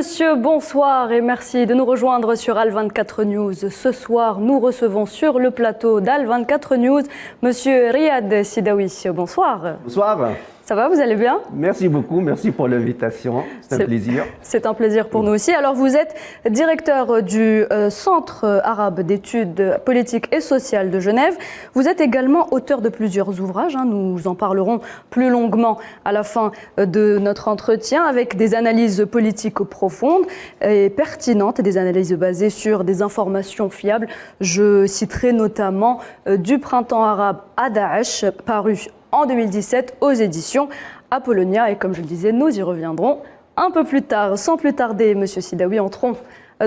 monsieur, bonsoir et merci de nous rejoindre sur Al24 News. Ce soir, nous recevons sur le plateau d'Al24 News monsieur Riyad Sidawi. Bonsoir. Bonsoir. Ça va, vous allez bien? Merci beaucoup, merci pour l'invitation, c'est un plaisir. C'est un plaisir pour nous aussi. Alors vous êtes directeur du Centre arabe d'études politiques et sociales de Genève. Vous êtes également auteur de plusieurs ouvrages, nous en parlerons plus longuement à la fin de notre entretien, avec des analyses politiques profondes et pertinentes, et des analyses basées sur des informations fiables. Je citerai notamment du printemps arabe à Daesh, paru en 2017 aux éditions Apollonia. Et comme je le disais, nous y reviendrons un peu plus tard. Sans plus tarder, monsieur Sidawi, entrons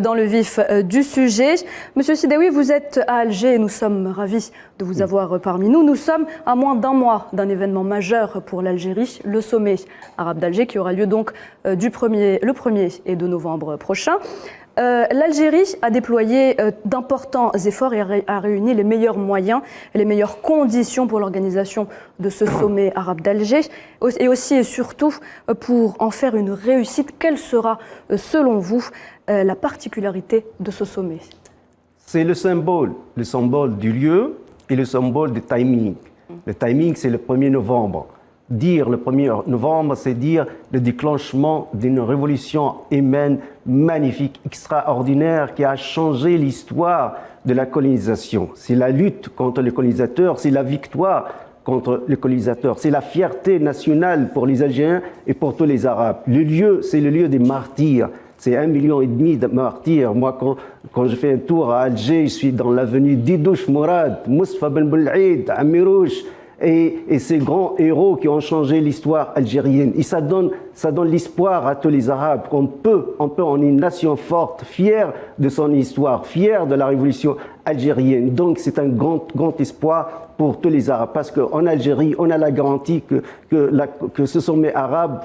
dans le vif du sujet. Monsieur Sidawi, vous êtes à Alger et nous sommes ravis de vous avoir parmi nous. Nous sommes à moins d'un mois d'un événement majeur pour l'Algérie, le sommet arabe d'Alger, qui aura lieu donc le 1er et 2 novembre prochain. L'Algérie a déployé d'importants efforts et a réuni les meilleurs moyens et les meilleures conditions pour l'organisation de ce sommet arabe d'Alger et aussi et surtout pour en faire une réussite. Quelle sera, selon vous, la particularité de ce sommet? C'est le symbole du lieu et le symbole du timing. Le timing, c'est le 1er novembre. Dire le 1er novembre, c'est dire le déclenchement d'une révolution humaine magnifique, extraordinaire, qui a changé l'histoire de la colonisation. C'est la lutte contre les colonisateurs, c'est la victoire contre les colonisateurs, c'est la fierté nationale pour les Algériens et pour tous les Arabes. Le lieu, c'est le lieu des martyrs. C'est 1,5 million de martyrs. Moi, quand je fais un tour à Alger, je suis dans l'avenue Didouche Mourad, Moustapha Ben Boulaïd, Amirouche, et ces grands héros qui ont changé l'histoire algérienne. Et ça donne l'espoir à tous les Arabes qu'on peut, on est une nation forte, fière de son histoire, fière de la révolution algérienne. Donc c'est un grand espoir pour tous les Arabes, parce qu'en Algérie, on a la garantie que ce sommet arabe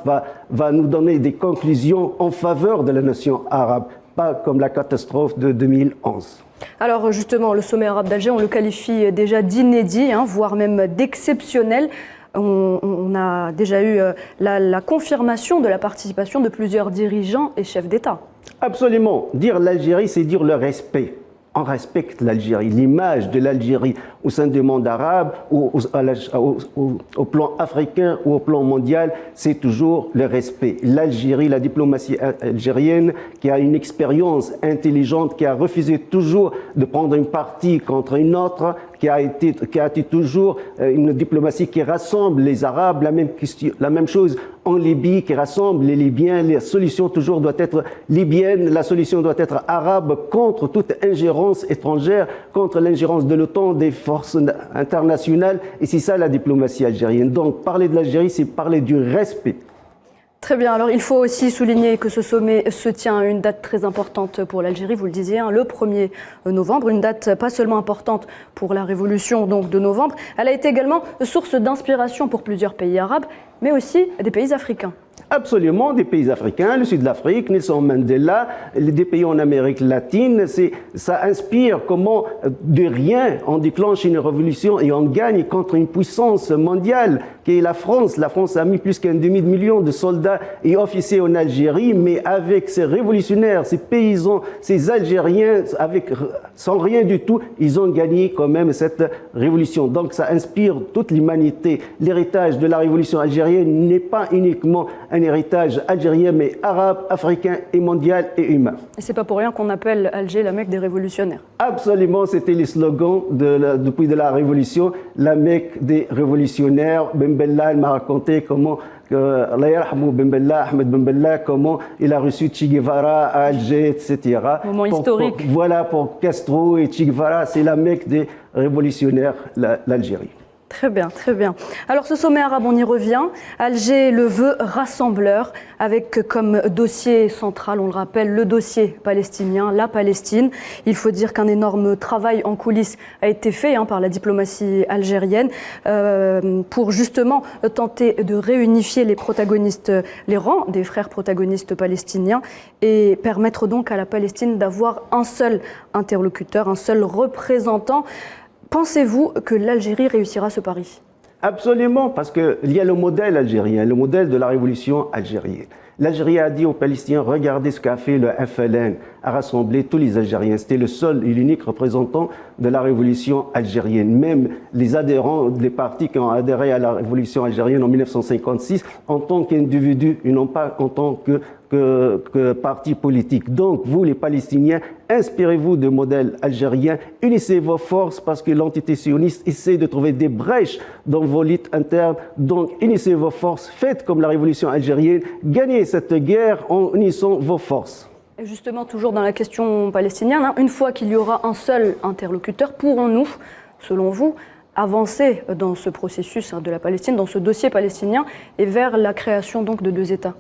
va nous donner des conclusions en faveur de la nation arabe, pas comme la catastrophe de 2011. Alors justement, le sommet arabe d'Alger, on le qualifie déjà d'inédit, voire même d'exceptionnel. On a déjà eu la confirmation de la participation de plusieurs dirigeants et chefs d'État. Absolument. Dire l'Algérie, c'est dire le respect. On respecte l'Algérie, l'image de l'Algérie au sein du monde arabe, ou au plan africain ou au plan mondial, c'est toujours le respect. L'Algérie, la diplomatie algérienne, qui a une expérience intelligente, qui a refusé toujours de prendre une partie contre une autre, qui a été toujours une diplomatie qui rassemble les Arabes, la même chose en Libye, qui rassemble les Libyens. La solution toujours doit être libyenne, la solution doit être arabe, contre toute ingérence étrangère, contre l'ingérence de l'OTAN, des forces internationales. Et c'est ça la diplomatie algérienne. Donc parler de l'Algérie, c'est parler du respect. Très bien. Alors, il faut aussi souligner que ce sommet se tient à une date très importante pour l'Algérie, vous le disiez, le 1er novembre, une date pas seulement importante pour la révolution donc, de novembre, elle a été également source d'inspiration pour plusieurs pays arabes, mais aussi des pays africains. Absolument, des pays africains, le sud de l'Afrique, Nelson Mandela, des pays en Amérique latine, ça inspire comment de rien on déclenche une révolution et on gagne contre une puissance mondiale qui est la France. La France a mis plus qu'un demi-million de soldats et officiers en Algérie, mais avec ces révolutionnaires, ces paysans, ces Algériens, sans rien du tout, ils ont gagné quand même cette révolution. Donc ça inspire toute l'humanité. L'héritage de la révolution algérienne n'est pas uniquement un héritage algérien, mais arabe, africain et mondial et humain. Et c'est pas pour rien qu'on appelle Alger la Mecque des révolutionnaires. Absolument, c'était le slogan depuis la Révolution, la Mecque des révolutionnaires. Ben Bella, il m'a raconté comment, Allah yarhamou Ben Bella, Ahmed Ben Bella, comment il a reçu Che Guevara à Alger, etc. Moment historique. Voilà, pour Castro et Che Guevara, c'est la Mecque des révolutionnaires, l'Algérie. Très bien, très bien. Alors ce sommet arabe, on y revient. Alger le veut rassembleur, avec comme dossier central, on le rappelle, le dossier palestinien, la Palestine. Il faut dire qu'un énorme travail en coulisses a été fait par la diplomatie algérienne pour justement tenter de réunifier les protagonistes, les rangs des frères protagonistes palestiniens et permettre donc à la Palestine d'avoir un seul interlocuteur, un seul représentant. Pensez-vous que l'Algérie réussira ce pari? Absolument, parce qu'il y a le modèle algérien, le modèle de la révolution algérienne. L'Algérie a dit aux Palestiniens, regardez ce qu'a fait le FLN, a rassemblé tous les Algériens. C'était le seul et l'unique représentant de la révolution algérienne. Même les adhérents des partis qui ont adhéré à la révolution algérienne en 1956 en tant qu'individus et non pas en tant que parti politique. Donc, vous, les Palestiniens, inspirez-vous de modèles algériens, unissez vos forces parce que l'entité sioniste essaie de trouver des brèches dans vos luttes internes. Donc, unissez vos forces, faites comme la révolution algérienne, gagnez cette guerre en unissant vos forces. Et justement, toujours dans la question palestinienne, une fois qu'il y aura un seul interlocuteur, pourrons-nous, selon vous, avancer dans ce processus de la Palestine, dans ce dossier palestinien, et vers la création donc de 2 États?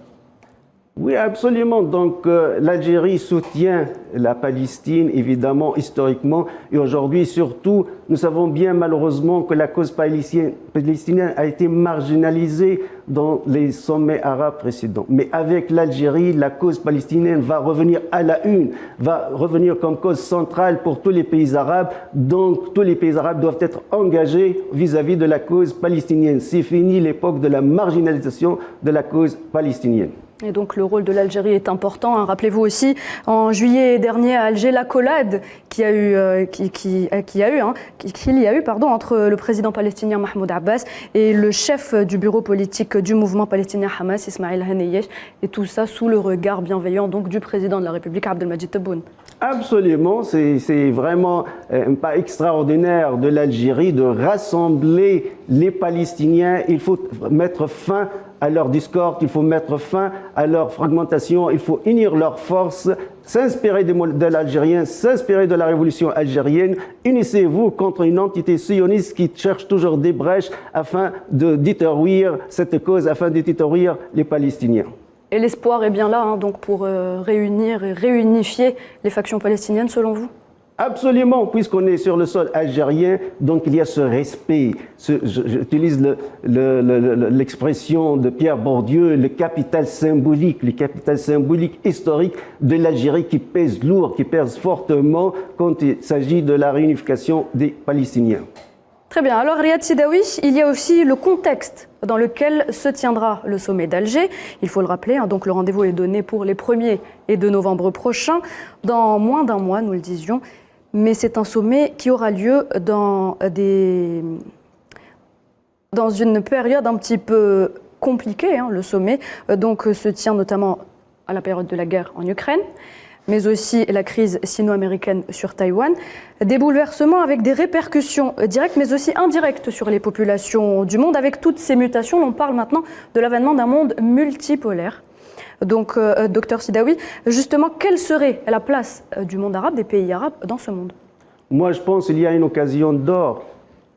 Oui, absolument. Donc, l'Algérie soutient la Palestine, évidemment, historiquement. Et aujourd'hui, surtout, nous savons bien, malheureusement, que la cause palestinienne a été marginalisée dans les sommets arabes précédents. Mais avec l'Algérie, la cause palestinienne va revenir à la une, va revenir comme cause centrale pour tous les pays arabes. Donc, tous les pays arabes doivent être engagés vis-à-vis de la cause palestinienne. C'est fini l'époque de la marginalisation de la cause palestinienne. Et donc le rôle de l'Algérie est important. Rappelez-vous aussi, en juillet dernier à Alger, l'accolade qu'il y a eu entre le président palestinien Mahmoud Abbas et le chef du bureau politique du mouvement palestinien Hamas, Ismail Haniyeh, et tout ça sous le regard bienveillant donc du président de la République, Abdelmadjid Tebboune. Absolument, c'est vraiment un pas extraordinaire de l'Algérie de rassembler les Palestiniens. Il faut mettre fin à leur discorde, il faut mettre fin à leur fragmentation, il faut unir leurs forces, s'inspirer des modèles algériens, s'inspirer de la révolution algérienne. Unissez-vous contre une entité sioniste qui cherche toujours des brèches afin de détruire cette cause, afin de détruire les Palestiniens. Et l'espoir est bien là, donc pour réunir et réunifier les factions palestiniennes, selon vous? Absolument, puisqu'on est sur le sol algérien, donc il y a ce respect. J'utilise l'expression de Pierre Bourdieu, le capital symbolique historique de l'Algérie qui pèse lourd, qui pèse fortement quand il s'agit de la réunification des Palestiniens. Très bien. Alors, Riyad Sidawi, il y a aussi le contexte dans lequel se tiendra le sommet d'Alger. Il faut le rappeler, donc le rendez-vous est donné pour les 1er et 2 novembre prochains, dans moins d'un mois, nous le disions. Mais c'est un sommet qui aura lieu dans une période un petit peu compliquée, le sommet. Donc, se tient notamment à la période de la guerre en Ukraine, mais aussi la crise sino-américaine sur Taïwan. Des bouleversements avec des répercussions directes, mais aussi indirectes sur les populations du monde. Avec toutes ces mutations, on parle maintenant de l'avènement d'un monde multipolaire. Donc, docteur Sidawi, justement, quelle serait la place du monde arabe, des pays arabes, dans ce monde? Moi, je pense qu'il y a une occasion d'or.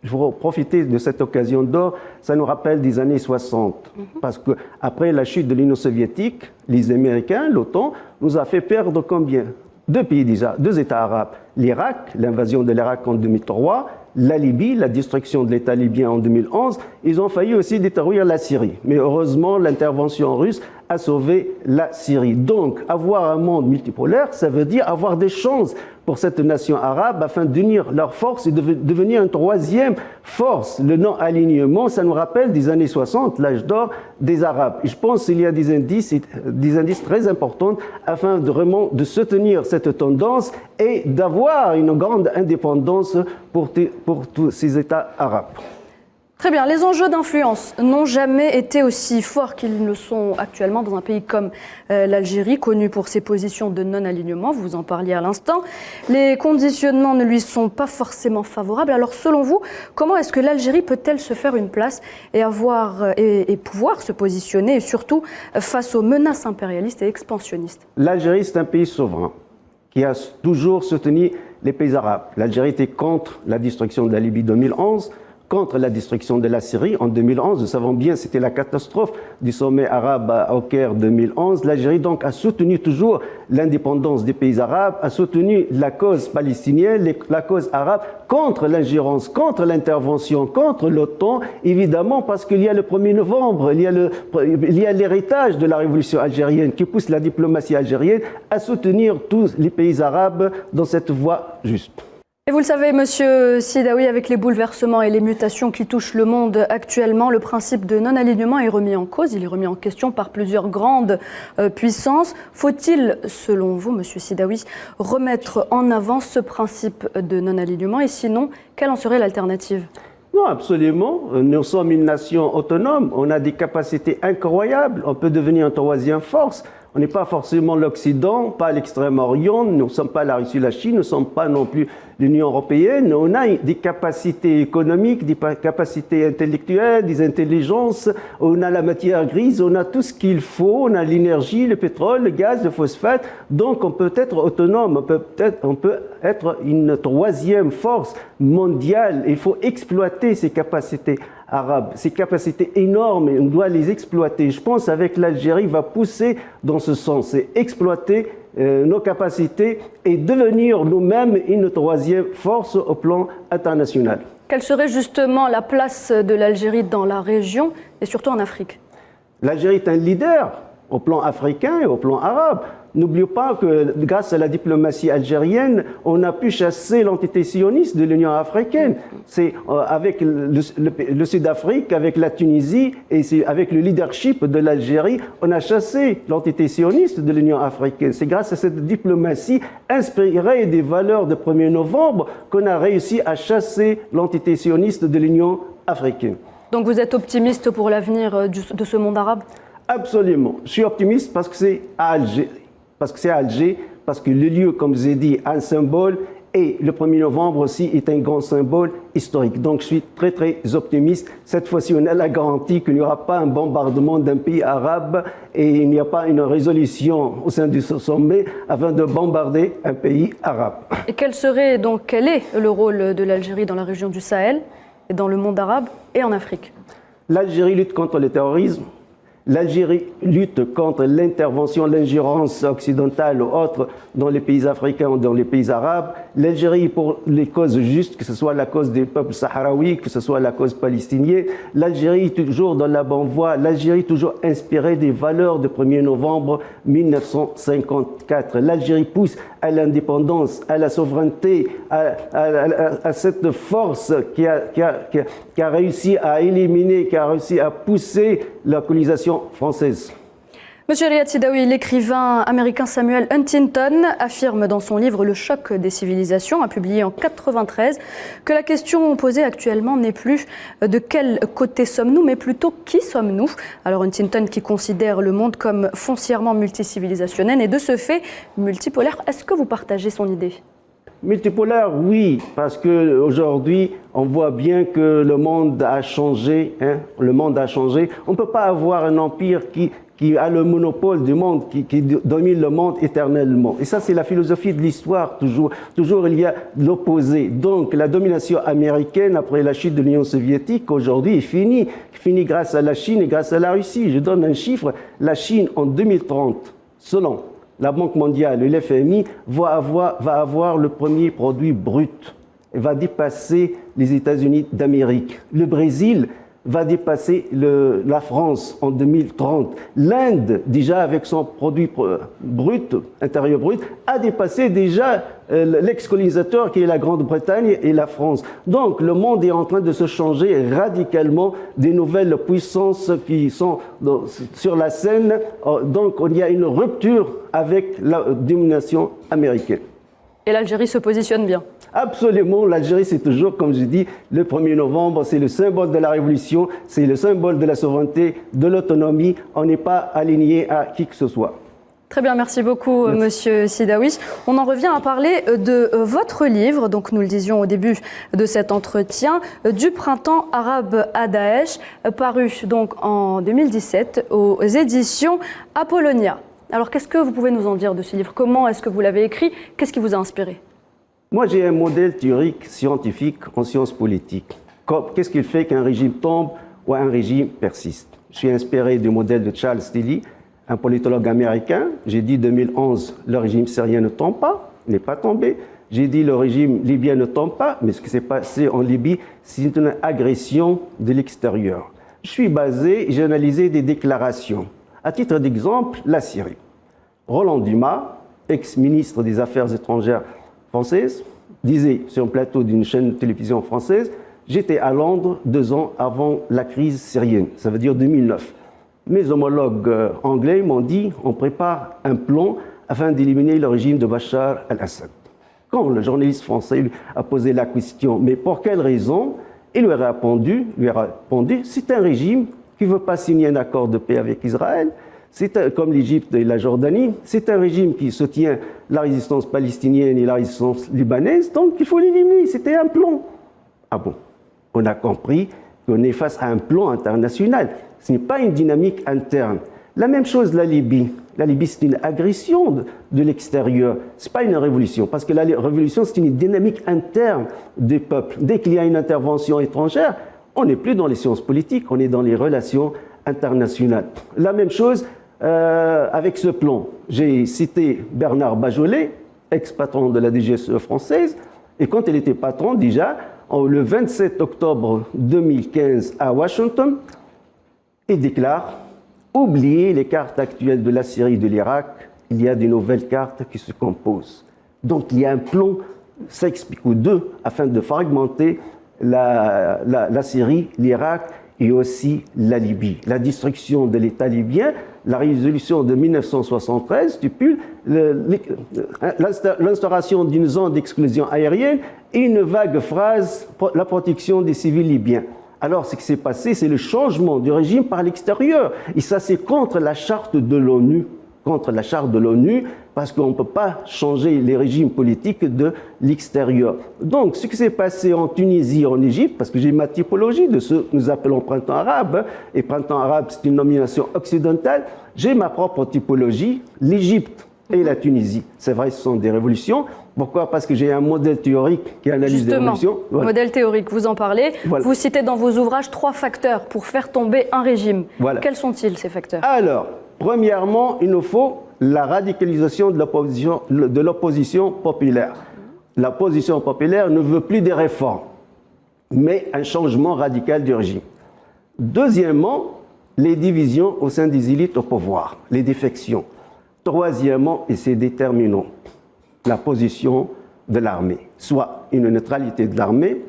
Il faut profiter de cette occasion d'or. Ça nous rappelle des années 60. Parce qu'après la chute de l'Union soviétique, les Américains, l'OTAN, nous a fait perdre combien? 2 pays déjà, 2 États arabes. L'Irak, l'invasion de l'Irak en 2003, la Libye, la destruction de l'État libyen en 2011. Ils ont failli aussi détruire la Syrie. Mais heureusement, l'intervention russe a sauvé la Syrie. Donc, avoir un monde multipolaire, ça veut dire avoir des chances pour cette nation arabe afin d'unir leurs forces et de devenir une 3e force. Le non-alignement, ça nous rappelle des années 60, l'âge d'or des Arabes. Et je pense qu'il y a des indices très importants afin de vraiment de soutenir cette tendance et d'avoir une grande indépendance pour tous ces États arabes. Très bien. Les enjeux d'influence n'ont jamais été aussi forts qu'ils le sont actuellement dans un pays comme l'Algérie, connu pour ses positions de non-alignement. Vous en parliez à l'instant. Les conditionnements ne lui sont pas forcément favorables. Alors, selon vous, comment est-ce que l'Algérie peut-elle se faire une place et pouvoir se positionner, et surtout face aux menaces impérialistes et expansionnistes? L'Algérie, c'est un pays souverain qui a toujours soutenu les pays arabes. L'Algérie était contre la destruction de la Libye 2011, contre la destruction de la Syrie en 2011. Nous savons bien, c'était la catastrophe du sommet arabe au Caire 2011. L'Algérie donc a soutenu toujours l'indépendance des pays arabes, a soutenu la cause palestinienne, la cause arabe, contre l'ingérence, contre l'intervention, contre l'OTAN, évidemment parce qu'il y a le 1er novembre, il y a l'héritage de la révolution algérienne qui pousse la diplomatie algérienne à soutenir tous les pays arabes dans cette voie juste. Et vous le savez, Monsieur Sidaoui, avec les bouleversements et les mutations qui touchent le monde actuellement, le principe de non-alignement est remis en cause, il est remis en question par plusieurs grandes puissances. Faut-il, selon vous, Monsieur Sidaoui, remettre en avant ce principe de non-alignement et sinon, quelle en serait l'alternative ? Non, absolument. Nous sommes une nation autonome, on a des capacités incroyables, on peut devenir une troisième force. On n'est pas forcément l'Occident, pas l'Extrême-Orient, nous ne sommes pas la Russie, la Chine, nous ne sommes pas non plus l'Union européenne. On a des capacités économiques, des capacités intellectuelles, des intelligences, on a la matière grise, on a tout ce qu'il faut, on a l'énergie, le pétrole, le gaz, le phosphate. Donc on peut être autonome, on peut être une troisième force mondiale. Il faut exploiter ces capacités arabes, ces capacités énormes, on doit les exploiter. Je pense qu'avec l'Algérie va pousser dans ce sens, c'est exploiter nos capacités et devenir nous-mêmes une troisième force au plan international. Quelle serait justement la place de l'Algérie dans la région et surtout en Afrique ? L'Algérie est un leader au plan africain et au plan arabe. N'oublions pas que grâce à la diplomatie algérienne, on a pu chasser l'entité sioniste de l'Union africaine. C'est avec le Sud-Afrique, avec la Tunisie et avec le leadership de l'Algérie, on a chassé l'entité sioniste de l'Union africaine. C'est grâce à cette diplomatie inspirée des valeurs du 1er novembre qu'on a réussi à chasser l'entité sioniste de l'Union africaine. Donc vous êtes optimiste pour l'avenir de ce monde arabe ? Absolument. Je suis optimiste parce que c'est à Alger. Parce que le lieu, comme je l'ai dit, a un symbole et le 1er novembre aussi est un grand symbole historique. Donc je suis très très optimiste. Cette fois-ci, on a la garantie qu'il n'y aura pas un bombardement d'un pays arabe et il n'y a pas une résolution au sein de ce sommet afin de bombarder un pays arabe. Et quel est le rôle de l'Algérie dans la région du Sahel, et dans le monde arabe et en Afrique ? L'Algérie lutte contre le terrorisme. L'Algérie lutte contre l'intervention, l'ingérence occidentale ou autre dans les pays africains ou dans les pays arabes. L'Algérie pour les causes justes, que ce soit la cause des peuples sahraouis, que ce soit la cause palestinienne. L'Algérie toujours dans la bonne voie. L'Algérie toujours inspirée des valeurs du 1er novembre 1954. L'Algérie pousse à l'indépendance, à la souveraineté, à cette force qui a réussi à éliminer, qui a réussi à pousser la colonisation française. Monsieur Riyad Sidaoui, l'écrivain américain Samuel Huntington affirme dans son livre Le choc des civilisations, publié en 1993, que la question posée actuellement n'est plus de quel côté sommes-nous, mais plutôt qui sommes-nous. Alors Huntington qui considère le monde comme foncièrement multicivilisationnel et de ce fait multipolaire. Est-ce que vous partagez son idée ? Multipolaire, oui, parce qu'aujourd'hui, on voit bien que le monde a changé. Le monde a changé. On ne peut pas avoir un empire qui a le monopole du monde, qui domine le monde éternellement. Et ça, c'est la philosophie de l'histoire, toujours. Toujours, il y a l'opposé. Donc, la domination américaine, après la chute de l'Union soviétique, aujourd'hui, est finie. Finie grâce à la Chine et grâce à la Russie. Je donne un chiffre. La Chine, en 2030, selon la Banque mondiale et l'FMI, va avoir le premier produit brut. Il va dépasser les États-Unis d'Amérique. Le Brésil va dépasser la France en 2030. L'Inde, déjà avec son produit intérieur brut, a dépassé déjà l'ex-colonisateur qui est la Grande-Bretagne et la France. Donc le monde est en train de se changer radicalement, des nouvelles puissances qui sont sur la scène. Donc il y a une rupture avec la domination américaine. Et l'Algérie se positionne bien. Absolument, l'Algérie c'est toujours, comme je dis, le 1er novembre, c'est le symbole de la révolution, c'est le symbole de la souveraineté, de l'autonomie. On n'est pas aligné à qui que ce soit. Très bien, merci beaucoup, Monsieur Sidaoui. On en revient à parler de votre livre, donc nous le disions au début de cet entretien, du printemps arabe à Daesh, paru donc en 2017 aux éditions Apollonia. Alors qu'est-ce que vous pouvez nous en dire de ce livre ? Comment est-ce que vous l'avez écrit ? Qu'est-ce qui vous a inspiré ? Moi, j'ai un modèle théorique scientifique en sciences politiques. Qu'est-ce qui fait qu'un régime tombe ou un régime persiste ? Je suis inspiré du modèle de Charles Tilly, un politologue américain. J'ai dit 2011, le régime syrien ne tombe pas, n'est pas tombé. J'ai dit le régime libyen ne tombe pas, mais ce qui s'est passé en Libye, c'est une agression de l'extérieur. Je suis basé, j'ai analysé des déclarations. À titre d'exemple, la Syrie. Roland Dumas, ex-ministre des Affaires étrangères française, disait sur un plateau d'une chaîne de télévision française, j'étais à Londres 2 ans avant la crise syrienne, ça veut dire 2009. Mes homologues anglais m'ont dit, on prépare un plan afin d'éliminer le régime de Bachar al-Assad. Quand le journaliste français lui a posé la question, mais pour quelle raison? Il lui a répondu, c'est un régime qui ne veut pas signer un accord de paix avec Israël, comme l'Égypte et la Jordanie, c'est un régime qui soutient la résistance palestinienne et la résistance libanaise, donc il faut l'éliminer, c'était un plan. Ah bon? On a compris qu'on est face à un plan international, ce n'est pas une dynamique interne. La même chose la Libye. La Libye, c'est une agression de l'extérieur. Ce n'est pas une révolution, parce que la révolution, c'est une dynamique interne des peuples. Dès qu'il y a une intervention étrangère, on n'est plus dans les sciences politiques, on est dans les relations internationales. La même chose avec ce plan. J'ai cité Bernard Bajolet, ex-patron de la DGSE française, et quand il était patron, déjà, le 27 octobre 2015 à Washington, il déclare « Oubliez les cartes actuelles de la Syrie et de l'Irak, il y a de nouvelles cartes qui se composent. » Donc il y a un plan, ça explique ou deux, afin de fragmenter la Syrie, l'Irak et aussi la Libye. La destruction de l'État libyen, la résolution de 1973 stipule l'instauration d'une zone d'exclusion aérienne et une vague phrase « la protection des civils libyens ». Alors, ce qui s'est passé, c'est le changement du régime par l'extérieur. Et ça, c'est contre la charte de l'ONU. Contre la charte de l'ONU, parce qu'on ne peut pas changer les régimes politiques de l'extérieur. Donc, ce qui s'est passé en Tunisie, en Égypte, parce que j'ai ma typologie de ce que nous appelons printemps arabe, et printemps arabe, c'est une nomination occidentale, j'ai ma propre typologie, l'Égypte et la Tunisie. C'est vrai, ce sont des révolutions. Pourquoi? Parce que j'ai un modèle théorique qui analyse les révolutions. Voilà. Modèle théorique, vous en parlez. Voilà. Vous citez dans vos ouvrages 3 facteurs pour faire tomber un régime. Voilà. Quels sont-ils, ces facteurs? Alors, premièrement, il nous faut la radicalisation de l'opposition populaire. L'opposition populaire ne veut plus des réformes, mais un changement radical du régime. Deuxièmement, les divisions au sein des élites au pouvoir, les défections. Troisièmement, et c'est déterminant, la position de l'armée, soit une neutralité de l'armée,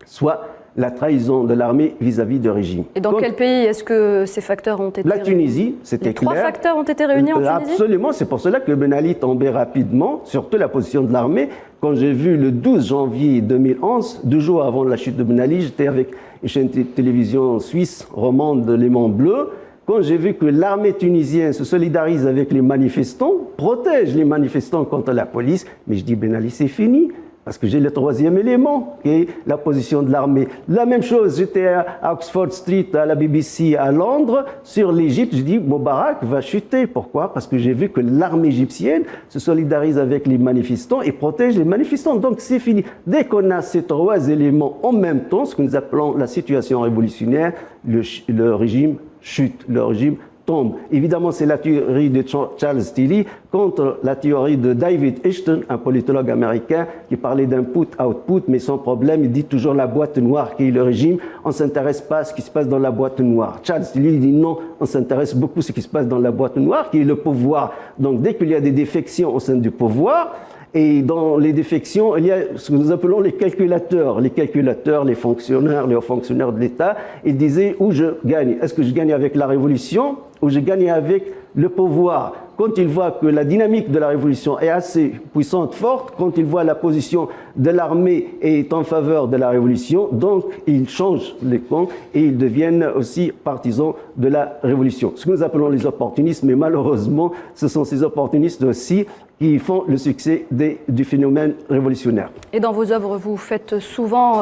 soit la trahison de l'armée vis-à-vis du régime. Et dans quel pays est-ce que ces facteurs ont été réunis? La Tunisie, c'était clair. 3 facteurs ont été réunis en Tunisie? Absolument, c'est pour cela que Ben Ali tombait rapidement, surtout la position de l'armée. Quand j'ai vu le 12 janvier 2011, 2 jours avant la chute de Ben Ali, j'étais avec une chaîne de télévision suisse romande, Léman Bleu. Quand j'ai vu que l'armée tunisienne se solidarise avec les manifestants, protège les manifestants contre la police, mais je dis Ben Ali, c'est fini. Parce que j'ai le 3e élément, qui est la position de l'armée. La même chose, j'étais à Oxford Street, à la BBC à Londres, sur l'Égypte, je dis Moubarak va chuter. Pourquoi? Parce que j'ai vu que l'armée égyptienne se solidarise avec les manifestants et protège les manifestants. Donc c'est fini. Dès qu'on a ces 3 éléments en même temps, ce que nous appelons la situation révolutionnaire, le régime chute, le régime tombe. Évidemment, c'est la théorie de Charles Tilly contre la théorie de David Ishton, un politologue américain qui parlait d'input-output, mais son problème, il dit toujours la boîte noire qui est le régime. On ne s'intéresse pas à ce qui se passe dans la boîte noire. Charles Tilly dit non, on s'intéresse beaucoup à ce qui se passe dans la boîte noire, qui est le pouvoir. Donc, dès qu'il y a des défections au sein du pouvoir, et dans les défections, il y a ce que nous appelons les calculateurs, les fonctionnaires, les hauts fonctionnaires de l'État. Ils disaient où je gagne. Est-ce que je gagne avec la révolution ou je gagne avec le pouvoir? Quand ils voient que la dynamique de la révolution est assez puissante, forte, quand ils voient la position de l'armée est en faveur de la révolution, donc ils changent les camps et ils deviennent aussi partisans de la révolution. Ce que nous appelons les opportunistes, mais malheureusement, ce sont ces opportunistes aussi qui font le succès du phénomène révolutionnaire. Et dans vos œuvres, vous faites souvent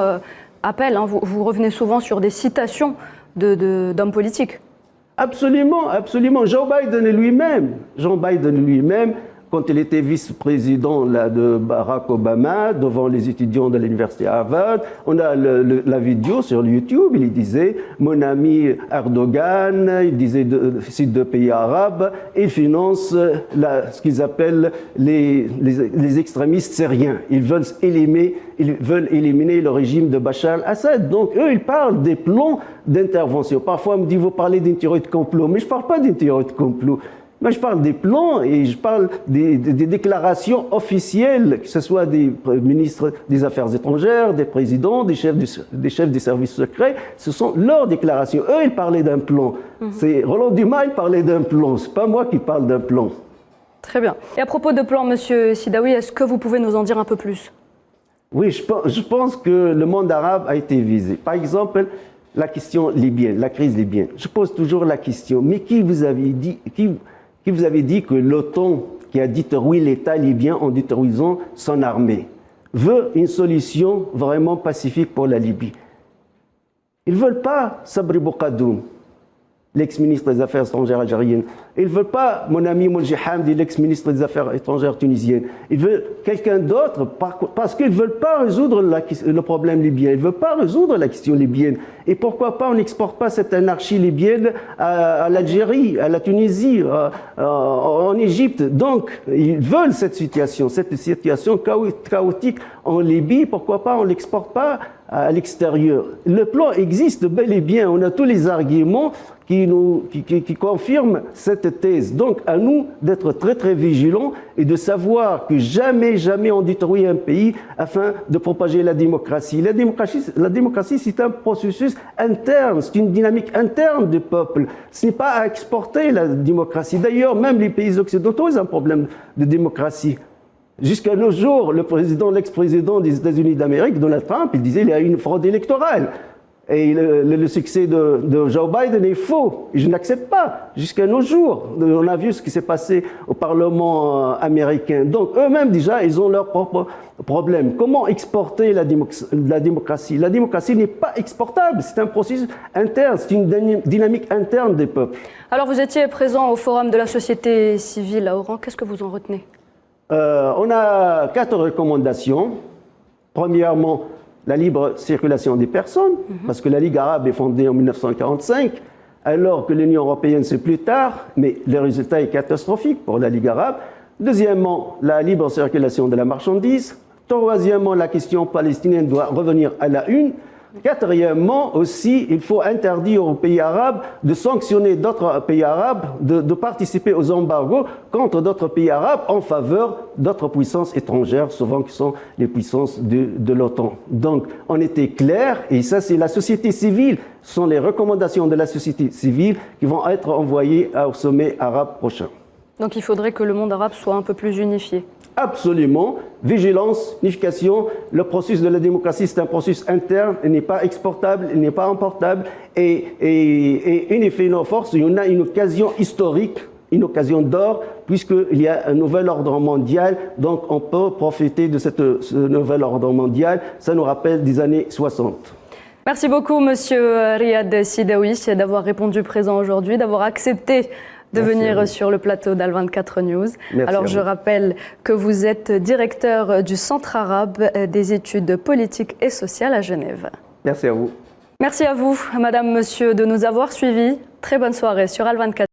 appel, vous revenez souvent sur des citations d'hommes politiques. Absolument, absolument. Joe Biden lui-même, quand il était vice-président de Barack Obama, devant les étudiants de l'université Harvard, on a la vidéo sur YouTube, il disait « Mon ami Erdogan », il disait c'est 2 pays arabes, il finance ce qu'ils appellent les extrémistes syriens. Ils veulent éliminer le régime de Bachar al-Assad. Donc eux, ils parlent des plans d'intervention. Parfois, on me dit « Vous parlez d'une théorie de complot », mais je ne parle pas d'une théorie de complot. Moi, je parle des plans et je parle des déclarations officielles, que ce soit des ministres des Affaires étrangères, des présidents, des chefs des services secrets. Ce sont leurs déclarations. Eux, ils parlaient d'un plan. C'est Roland Dumas, il parlait d'un plan. Ce n'est pas moi qui parle d'un plan. Très bien. Et à propos de plan, Monsieur Sidaoui, est-ce que vous pouvez nous en dire un peu plus? Oui, je pense que le monde arabe a été visé. Par exemple, la question libyenne, la crise libyenne. Je pose toujours la question, mais qui vous avait dit que l'OTAN, qui a détruit l'État libyen en détruisant son armée, veut une solution vraiment pacifique pour la Libye? Ils ne veulent pas Sabri Boukadoum, l'ex-ministre des Affaires étrangères algérienne. Ils ne veulent pas mon ami Moulji Hamdi, l'ex-ministre des Affaires étrangères tunisienne. Ils veulent quelqu'un d'autre parce qu'ils ne veulent pas résoudre le problème libyen. Ils ne veulent pas résoudre la question libyenne. Et pourquoi pas on n'exporte pas cette anarchie libyenne à l'Algérie, à la Tunisie, en Égypte. Donc, ils veulent cette situation chaotique en Libye. Pourquoi pas on ne l'exporte pas à l'extérieur? Le plan existe bel et bien. On a tous les arguments qui confirment cette thèse. Donc, à nous d'être très, très vigilants et de savoir que jamais, jamais on détruit un pays afin de propager la démocratie. La démocratie, c'est un processus interne, c'est une dynamique interne du peuple. Ce n'est pas à exporter la démocratie. D'ailleurs, même les pays occidentaux, ils ont un problème de démocratie. Jusqu'à nos jours, l'ex-président des États-Unis d'Amérique, Donald Trump, il disait qu'il y a une fraude électorale. Et le succès de Joe Biden est faux. Et je n'accepte pas. Jusqu'à nos jours, on a vu ce qui s'est passé au Parlement américain. Donc, eux-mêmes, déjà, ils ont leurs propres problèmes. Comment exporter la démocratie? La démocratie n'est pas exportable. C'est un processus interne. C'est une dynamique interne des peuples. Alors, vous étiez présent au Forum de la société civile à Oran. Qu'est-ce que vous en retenez? On a 4 recommandations. Premièrement, la libre circulation des personnes, parce que la Ligue arabe est fondée en 1945, alors que l'Union européenne c'est plus tard, mais le résultat est catastrophique pour la Ligue arabe. Deuxièmement, la libre circulation de la marchandise. Troisièmement, la question palestinienne doit revenir à la une. Quatrièmement, aussi, il faut interdire aux pays arabes de sanctionner d'autres pays arabes, de participer aux embargos contre d'autres pays arabes en faveur d'autres puissances étrangères, souvent qui sont les puissances de l'OTAN. Donc, on était clair, et ça, c'est la société civile, ce sont les recommandations de la société civile qui vont être envoyées au sommet arabe prochain. Donc, il faudrait que le monde arabe soit un peu plus unifié. Absolument. Vigilance, unification. Le processus de la démocratie, c'est un processus interne. Il n'est pas exportable, il n'est pas importable. Et unifier nos forces, il y en a une occasion historique, une occasion d'or, puisqu'il y a un nouvel ordre mondial. Donc, on peut profiter de ce nouvel ordre mondial. Ça nous rappelle des années 60. Merci beaucoup, Monsieur Riyad Sidaoui, d'avoir répondu présent aujourd'hui, d'avoir accepté de venir sur le plateau d'Al24 News. Merci. Alors je rappelle que vous êtes directeur du Centre arabe des études politiques et sociales à Genève. Merci à vous. Merci à vous, madame, monsieur, de nous avoir suivis. Très bonne soirée sur Al24.